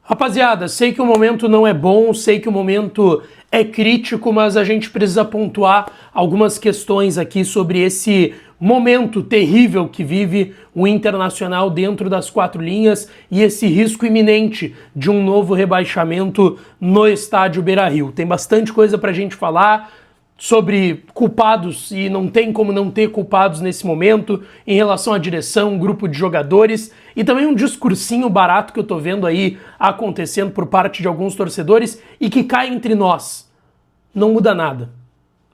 Rapaziada, sei que o momento não é bom, sei que o momento é crítico, mas a gente precisa pontuar algumas questões aqui sobre esse momento terrível que vive o Internacional dentro das quatro linhas e esse risco iminente de um novo rebaixamento no estádio Beira-Rio. Tem bastante coisa pra gente falar sobre culpados, e não tem como não ter culpados nesse momento, em relação à direção, grupo de jogadores, e também um discursinho barato que eu tô vendo aí acontecendo por parte de alguns torcedores e que cai entre nós. Não muda nada.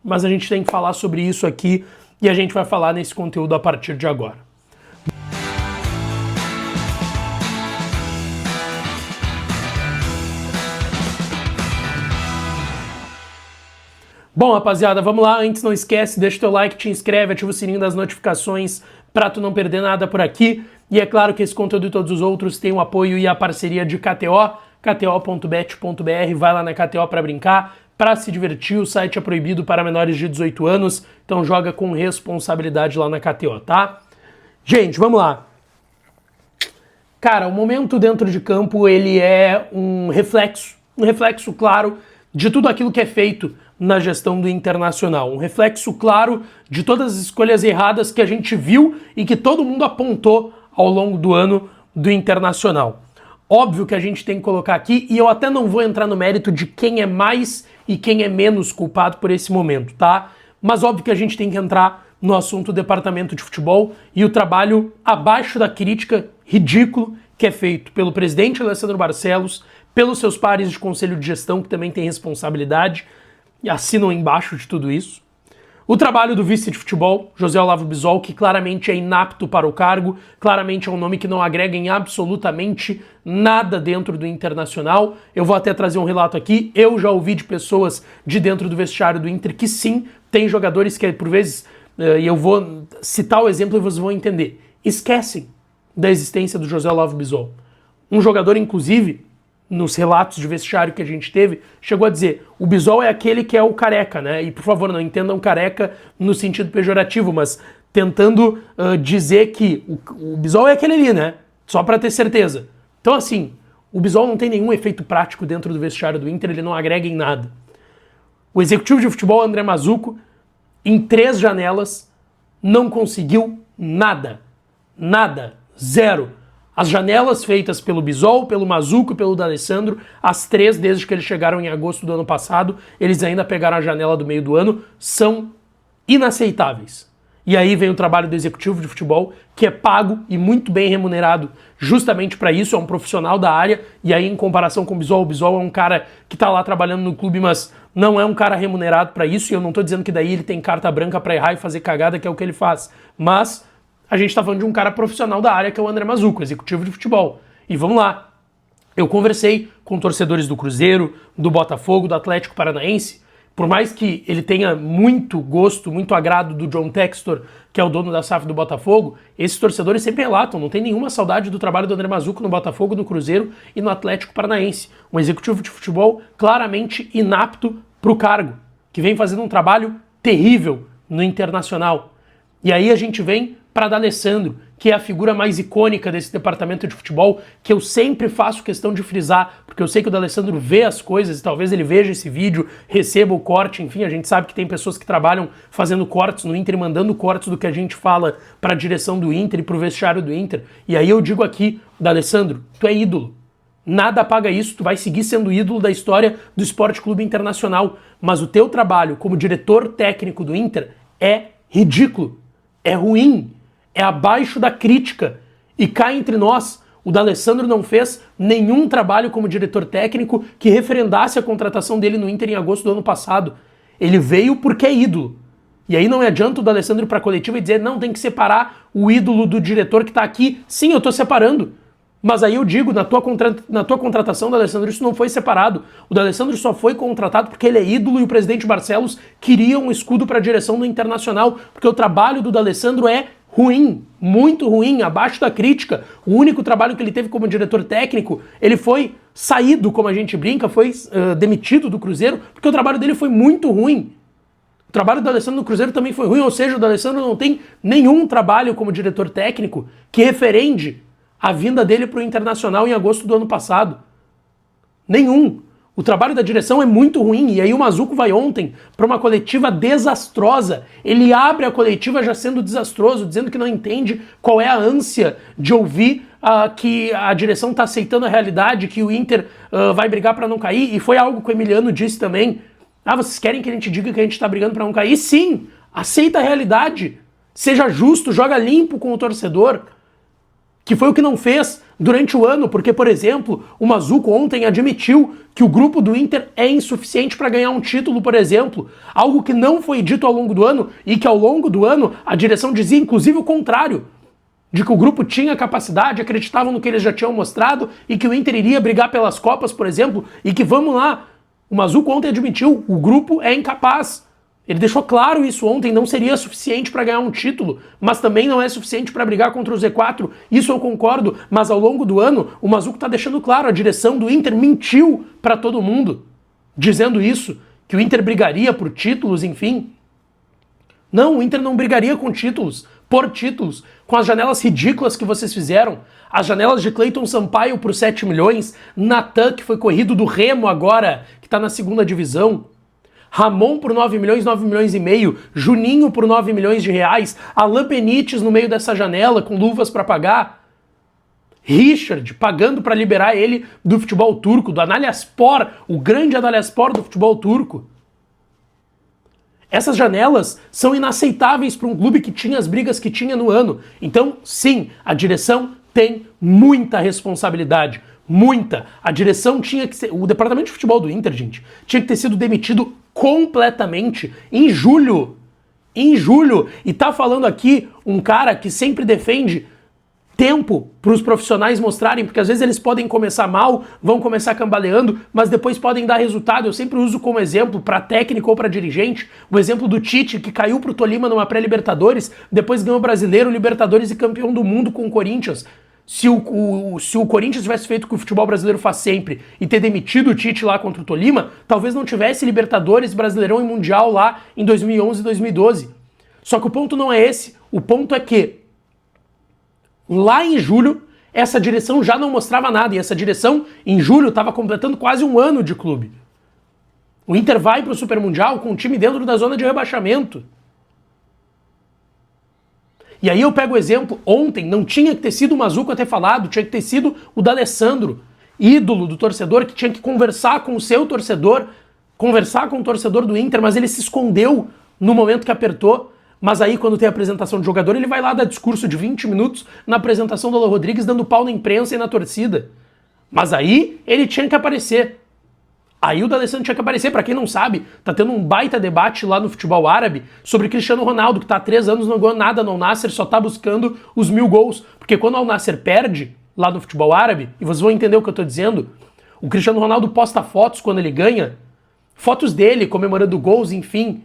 Mas a gente tem que falar sobre isso aqui e a gente vai falar nesse conteúdo a partir de agora. Bom, rapaziada, vamos lá. Antes, não esquece, deixa o teu like, te inscreve, ativa o sininho das notificações pra tu não perder nada por aqui. E é claro que esse conteúdo e todos os outros têm o apoio e a parceria de KTO, kto.bet.br. Vai lá na KTO pra brincar, pra se divertir. O site é proibido para menores de 18 anos, então joga com responsabilidade lá na KTO, tá? Gente, vamos lá. Cara, o momento dentro de campo, ele é um reflexo claro de tudo aquilo que é feito na gestão do Internacional. Um reflexo claro de todas as escolhas erradas que a gente viu e que todo mundo apontou ao longo do ano do Internacional. Óbvio que a gente tem que colocar aqui, e eu até não vou entrar no mérito de quem é mais e quem é menos culpado por esse momento, tá? Mas óbvio que a gente tem que entrar no assunto do departamento de futebol e o trabalho abaixo da crítica ridículo que é feito pelo presidente Alessandro Barcelos, pelos seus pares de conselho de gestão, que também tem responsabilidade e assinam embaixo de tudo isso. O trabalho do vice de futebol, José Olavo Bisol, que claramente é inapto para o cargo, claramente é um nome que não agrega em absolutamente nada dentro do Internacional. Eu vou até trazer um relato aqui, eu já ouvi de pessoas de dentro do vestiário do Inter que sim, tem jogadores que por vezes, e eu vou citar o exemplo e vocês vão entender, esquecem da existência do José Olavo Bisol. Um jogador, inclusive, nos relatos de vestiário que a gente teve, chegou a dizer, o Bisol é aquele que é o careca, né? E por favor, não entendam careca no sentido pejorativo, mas tentando dizer que o Bisol é aquele ali, né? Só para ter certeza. Então assim, o Bisol não tem nenhum efeito prático dentro do vestiário do Inter, ele não agrega em nada. O executivo de futebol, André Mazzucco, em 3 janelas, não conseguiu nada. Nada. Zero. As janelas feitas pelo Bisol, pelo Mazzucco e pelo D'Alessandro, as 3 desde que eles chegaram em agosto do ano passado, eles ainda pegaram a janela do meio do ano, são inaceitáveis. E aí vem o trabalho do executivo de futebol, que é pago e muito bem remunerado justamente para isso, é um profissional da área, e aí em comparação com o Bisol é um cara que tá lá trabalhando no clube, mas não é um cara remunerado para isso, e eu não tô dizendo que daí ele tem carta branca para errar e fazer cagada, que é o que ele faz, mas a gente tá falando de um cara profissional da área, que é o André Mazzucco, executivo de futebol. E vamos lá. Eu conversei com torcedores do Cruzeiro, do Botafogo, do Atlético Paranaense. Por mais que ele tenha muito gosto, muito agrado do John Textor, que é o dono da SAF do Botafogo, esses torcedores sempre relatam, não tem nenhuma saudade do trabalho do André Mazzucco no Botafogo, no Cruzeiro e no Atlético Paranaense. Um executivo de futebol claramente inapto pro cargo, que vem fazendo um trabalho terrível no Internacional. E aí a gente vem para D'Alessandro, que é a figura mais icônica desse departamento de futebol, que eu sempre faço questão de frisar, porque eu sei que o D'Alessandro vê as coisas, e talvez ele veja esse vídeo, receba o corte, enfim, a gente sabe que tem pessoas que trabalham fazendo cortes no Inter e mandando cortes do que a gente fala para a direção do Inter e para o vestiário do Inter. E aí eu digo aqui, D'Alessandro, tu é ídolo. Nada apaga isso, tu vai seguir sendo ídolo da história do Esporte Clube Internacional, mas o teu trabalho como diretor técnico do Inter é ridículo, é ruim, é abaixo da crítica. E cá entre nós, o D'Alessandro não fez nenhum trabalho como diretor técnico que referendasse a contratação dele no Inter em agosto do ano passado. Ele veio porque é ídolo. E aí não adianta o D'Alessandro ir para a coletiva e dizer, não, tem que separar o ídolo do diretor que está aqui. Sim, eu estou separando. Mas aí eu digo, na tua contratação, D'Alessandro, isso não foi separado. O D'Alessandro só foi contratado porque ele é ídolo e o presidente Barcelos queria um escudo para a direção do Internacional, porque o trabalho do D'Alessandro é ruim, muito ruim, abaixo da crítica. O único trabalho que ele teve como diretor técnico, ele foi saído, como a gente brinca, foi demitido do Cruzeiro, porque o trabalho dele foi muito ruim. O trabalho do D'Alessandro no Cruzeiro também foi ruim, ou seja, o D'Alessandro não tem nenhum trabalho como diretor técnico que referende a vinda dele para o Internacional em agosto do ano passado. Nenhum. O trabalho da direção é muito ruim, e aí o Mazzuco vai ontem para uma coletiva desastrosa. Ele abre a coletiva já sendo desastroso, dizendo que não entende qual é a ânsia de ouvir que a direção está aceitando a realidade, que o Inter vai brigar para não cair, e foi algo que o Emiliano disse também. Vocês querem que a gente diga que a gente está brigando para não cair? Sim, aceita a realidade. Seja justo, joga limpo com o torcedor, que foi o que não fez durante o ano, porque, por exemplo, o Mazzuco ontem admitiu que o grupo do Inter é insuficiente para ganhar um título, por exemplo, algo que não foi dito ao longo do ano e que ao longo do ano a direção dizia inclusive o contrário, de que o grupo tinha capacidade, acreditavam no que eles já tinham mostrado e que o Inter iria brigar pelas Copas, por exemplo, e que vamos lá, o Mazzuco ontem admitiu, o grupo é incapaz. Ele deixou claro isso ontem, não seria suficiente para ganhar um título, mas também não é suficiente para brigar contra o Z4, isso eu concordo, mas ao longo do ano o Mazzuco está deixando claro, a direção do Inter mentiu para todo mundo, dizendo isso, que o Inter brigaria por títulos, enfim. Não, o Inter não brigaria com títulos, por títulos, com as janelas ridículas que vocês fizeram, as janelas de Cleiton Sampaio por 7 milhões, Natan, que foi corrido do Remo agora, que está na segunda divisão, Ramon por 9 milhões e meio, Juninho por 9 milhões de reais, Alan Benítez no meio dessa janela com luvas para pagar, Richard pagando para liberar ele do futebol turco, do Antalyaspor, o grande Antalyaspor do futebol turco. Essas janelas são inaceitáveis para um clube que tinha as brigas que tinha no ano. Então, sim, a direção tem muita responsabilidade. Muita. A direção tinha que ser... O departamento de futebol do Inter, gente, tinha que ter sido demitido completamente em julho. Em julho. E tá falando aqui um cara que sempre defende tempo para os profissionais mostrarem, porque às vezes eles podem começar mal, vão começar cambaleando, mas depois podem dar resultado. Eu sempre uso como exemplo, para técnico ou para dirigente, o exemplo do Tite, que caiu pro Tolima numa pré-Libertadores, depois ganhou Brasileiro, Libertadores e campeão do mundo com o Corinthians. Se o Corinthians tivesse feito o que o futebol brasileiro faz sempre e ter demitido o Tite lá contra o Tolima, talvez não tivesse Libertadores, Brasileirão e Mundial lá em 2011 e 2012. Só que o ponto não é esse. O ponto é que lá em julho, essa direção já não mostrava nada. E essa direção, em julho, estava completando quase um ano de clube. O Inter vai para o Super Mundial com o time dentro da zona de rebaixamento. E aí eu pego o exemplo, ontem não tinha que ter sido o Mazzuco a ter falado, tinha que ter sido o D'Alessandro, ídolo do torcedor, que tinha que conversar com o seu torcedor, conversar com o torcedor do Inter, mas ele se escondeu no momento que apertou. Mas aí quando tem a apresentação de jogador, ele vai lá dar discurso de 20 minutos na apresentação do Alan Rodrigues, dando pau na imprensa e na torcida. Mas aí ele tinha que aparecer. Aí o D'Alessandro tinha que aparecer. Pra quem não sabe, tá tendo um baita debate lá no futebol árabe sobre Cristiano Ronaldo, que tá há 3 anos não ganhou nada no Al Nassr, só tá buscando os 1000 gols. Porque quando o Al Nassr perde lá no futebol árabe, e vocês vão entender o que eu tô dizendo, o Cristiano Ronaldo posta fotos quando ele ganha, fotos dele comemorando gols, enfim.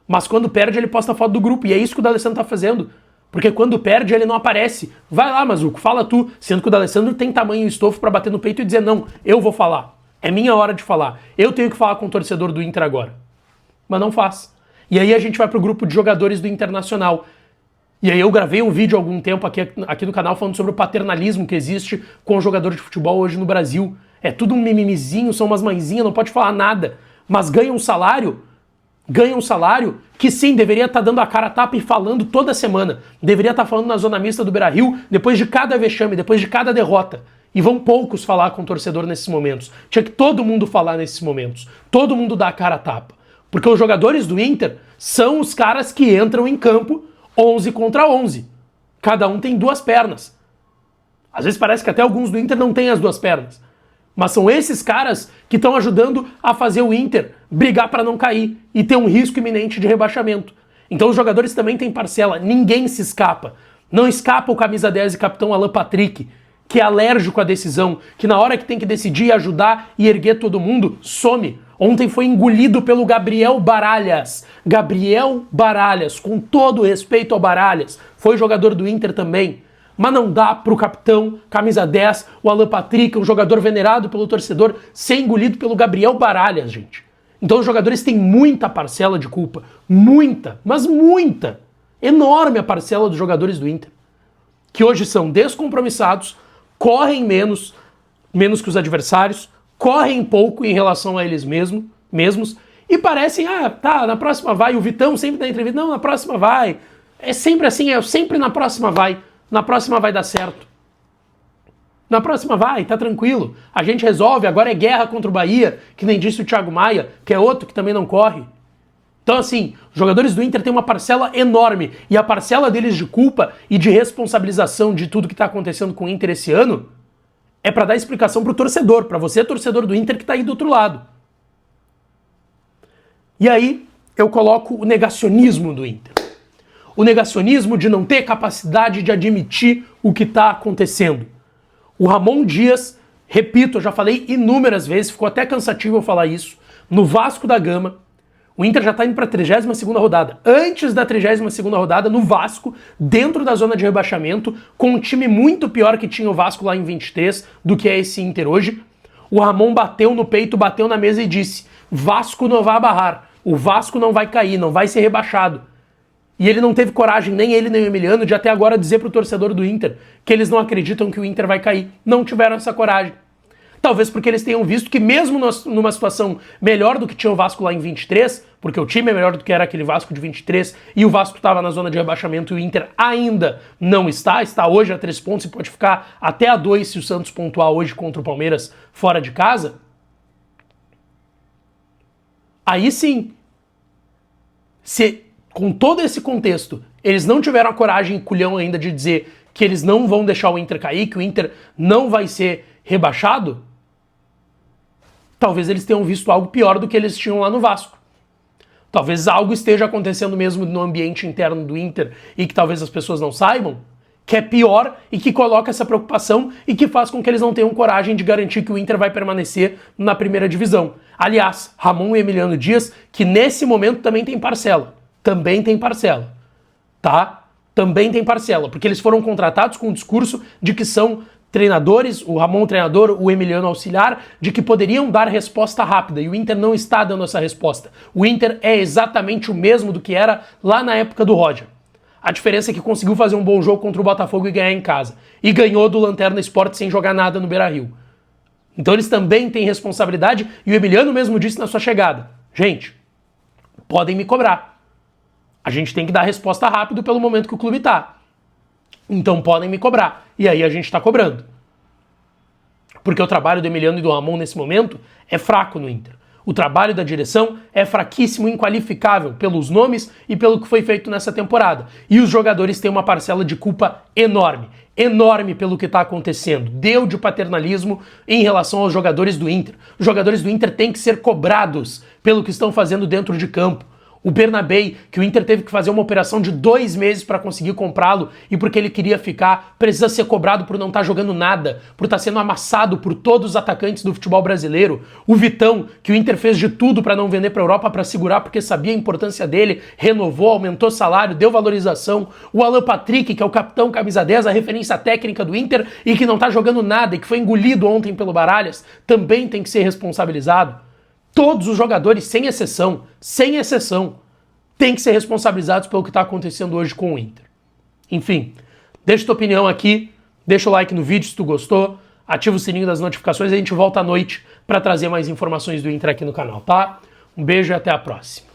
Mas quando perde, ele posta foto do grupo. E é isso que o D'Alessandro tá fazendo. Porque quando perde, ele não aparece. Vai lá, Mazzuco, fala tu. Sendo que o D'Alessandro tem tamanho e estofo pra bater no peito e dizer, não, eu vou falar. É minha hora de falar. Eu tenho que falar com o torcedor do Inter agora. Mas não faz. E aí a gente vai pro grupo de jogadores do Internacional. E aí eu gravei um vídeo há algum tempo aqui no canal falando sobre o paternalismo que existe com o jogador de futebol hoje no Brasil. É tudo um mimimizinho, são umas mãezinhas, não pode falar nada. Mas ganha um salário que sim, deveria estar dando a cara a tapa e falando toda semana. Deveria estar falando na zona mista do Beira-Rio, depois de cada vexame, depois de cada derrota. E vão poucos falar com o torcedor nesses momentos. Tinha que todo mundo falar nesses momentos. Todo mundo dar a cara a tapa. Porque os jogadores do Inter são os caras que entram em campo 11 contra 11. Cada um tem 2 pernas. Às vezes parece que até alguns do Inter não têm as 2 pernas. Mas são esses caras que estão ajudando a fazer o Inter brigar para não cair e ter um risco iminente de rebaixamento. Então os jogadores também têm parcela. Ninguém se escapa. Não escapa o camisa 10 e capitão Alan Patrick, que é alérgico à decisão, que na hora que tem que decidir, ajudar e erguer todo mundo, some. Ontem foi engolido pelo Gabriel Baralhas. Gabriel Baralhas, com todo o respeito ao Baralhas, foi jogador do Inter também. Mas não dá pro capitão, camisa 10, o Alan Patrick, um jogador venerado pelo torcedor, ser engolido pelo Gabriel Baralhas, gente. Então os jogadores têm muita parcela de culpa. Muita, mas muita. Enorme a parcela dos jogadores do Inter. Que hoje são descompromissados, correm menos que os adversários, correm pouco em relação a eles mesmos e parecem, tá, na próxima vai. O Vitão sempre dá entrevista, não, na próxima vai. É sempre assim, sempre na próxima vai dar certo. Na próxima vai, tá tranquilo. A gente resolve, agora é guerra contra o Bahia, que nem disse o Thiago Maia, que é outro que também não corre. Então assim, os jogadores do Inter têm uma parcela enorme, e a parcela deles de culpa e de responsabilização de tudo que tá acontecendo com o Inter esse ano é pra dar explicação pro torcedor, pra você, torcedor do Inter, que tá aí do outro lado. E aí, eu coloco o negacionismo do Inter. O negacionismo de não ter capacidade de admitir o que tá acontecendo. O Ramon Dias, repito, eu já falei inúmeras vezes, ficou até cansativo eu falar isso, no Vasco da Gama, o Inter já está indo para a 32ª rodada. Antes da 32ª rodada, no Vasco, dentro da zona de rebaixamento, com um time muito pior que tinha o Vasco lá em 23 do que é esse Inter hoje, o Ramon bateu no peito, bateu na mesa e disse: Vasco não vai barrar, o Vasco não vai cair, não vai ser rebaixado. E ele não teve coragem, nem ele nem o Emiliano, de até agora dizer pro torcedor do Inter que eles não acreditam que o Inter vai cair. Não tiveram essa coragem. Talvez porque eles tenham visto que mesmo numa situação melhor do que tinha o Vasco lá em 23, porque o time é melhor do que era aquele Vasco de 23, e o Vasco estava na zona de rebaixamento e o Inter ainda não está hoje a 3 pontos e pode ficar até a 2 se o Santos pontuar hoje contra o Palmeiras fora de casa. Aí sim, com todo esse contexto, eles não tiveram a coragem e culhão ainda de dizer que eles não vão deixar o Inter cair, que o Inter não vai ser rebaixado, talvez eles tenham visto algo pior do que eles tinham lá no Vasco. Talvez algo esteja acontecendo mesmo no ambiente interno do Inter e que talvez as pessoas não saibam, que é pior e que coloca essa preocupação e que faz com que eles não tenham coragem de garantir que o Inter vai permanecer na primeira divisão. Aliás, Ramon e Emiliano Dias, que nesse momento também tem parcela. Também tem parcela, tá? Também tem parcela, porque eles foram contratados com o discurso de que são treinadores, o Ramon treinador, o Emiliano auxiliar, de que poderiam dar resposta rápida, e o Inter não está dando essa resposta. O Inter é exatamente o mesmo do que era lá na época do Roger. A diferença é que conseguiu fazer um bom jogo contra o Botafogo e ganhar em casa, e ganhou do Lanterna Sport sem jogar nada no Beira-Rio. Então eles também têm responsabilidade, e o Emiliano mesmo disse na sua chegada: gente, podem me cobrar. A gente tem que dar resposta rápido pelo momento que o clube tá. Então podem me cobrar. E aí a gente tá cobrando. Porque o trabalho do Emiliano e do Ramon nesse momento é fraco no Inter. O trabalho da direção é fraquíssimo, inqualificável pelos nomes e pelo que foi feito nessa temporada. E os jogadores têm uma parcela de culpa enorme. Enorme pelo que está acontecendo. Deu de paternalismo em relação aos jogadores do Inter. Os jogadores do Inter têm que ser cobrados pelo que estão fazendo dentro de campo. O Bernabei, que o Inter teve que fazer uma operação de 2 meses para conseguir comprá-lo e porque ele queria ficar, precisa ser cobrado por não estar jogando nada, por estar sendo amassado por todos os atacantes do futebol brasileiro. O Vitão, que o Inter fez de tudo para não vender para a Europa para segurar porque sabia a importância dele, renovou, aumentou salário, deu valorização. O Alan Patrick, que é o capitão camisa 10, a referência técnica do Inter e que não está jogando nada e que foi engolido ontem pelo Baralhas, também tem que ser responsabilizado. Todos os jogadores, sem exceção, têm que ser responsabilizados pelo que está acontecendo hoje com o Inter. Enfim, deixa tua opinião aqui, deixa o like no vídeo se tu gostou, ativa o sininho das notificações e a gente volta à noite para trazer mais informações do Inter aqui no canal, tá? Um beijo e até a próxima.